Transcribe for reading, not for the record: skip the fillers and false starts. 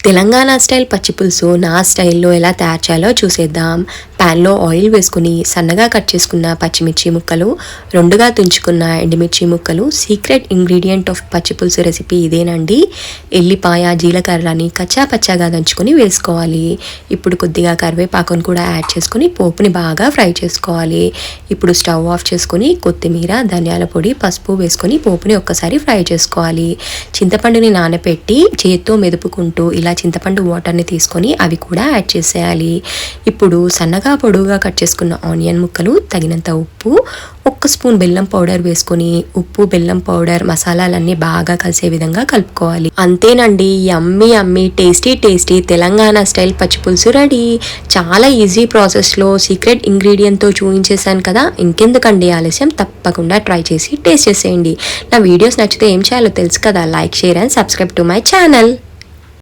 Telangana style పచ్చి పులుసు నా స్టైల్లో ఎలా తయారు చేయాలో చూసేద్దాం. ప్యాన్లో ఆయిల్ వేసుకుని సన్నగా కట్ చేసుకున్న పచ్చిమిర్చి ముక్కలు, రెండుగా తుంచుకున్న ఎండుమిర్చి ముక్కలు, సీక్రెట్ ఇంగ్రీడియంట్ ఆఫ్ పచ్చి పులుసు రెసిపీ ఇదేనండి. ఎల్లిపాయ, జీలకర్రని కచ్చా పచ్చాగా దంచుకొని వేసుకోవాలి. ఇప్పుడు కొద్దిగా కరివేపాకును కూడా యాడ్ చేసుకుని పోపుని బాగా ఫ్రై చేసుకోవాలి. ఇప్పుడు స్టవ్ ఆఫ్ చేసుకుని కొత్తిమీర, ధనియాల పొడి, పసుపు వేసుకొని పోపుని ఒక్కసారి ఫ్రై చేసుకోవాలి. చింతపండుని నానబెట్టి చేత్తో మెదుపుకుంటూ ఇలా చింతపండు వాటర్ని తీసుకొని అవి కూడా యాడ్ చేసేయాలి. ఇప్పుడు సన్నగా పొడుగుగా కట్ చేసుకున్న ఆనియన్ ముక్కలు, తగినంత ఉప్పు, 1 స్పూన్ బెల్లం పౌడర్ వేసుకొని ఉప్పు, బెల్లం పౌడర్, మసాలాలన్నీ బాగా కలిసే విధంగా కలుపుకోవాలి. అంతేనండి, yummy yummy tasty tasty Telangana style పచ్చి పులుసు రెడీ. చాలా ఈజీ ప్రాసెస్లో సీక్రెట్ ఇంగ్రీడియంట్తో చూపించేశాను కదా, ఇంకెందుకండి ఆలస్యం, తప్పకుండా ట్రై చేసి టేస్ట్ చేసేయండి. నా వీడియోస్ నచ్చితే ఏం చేయాలో తెలుసు కదా, like, share and subscribe to my channel.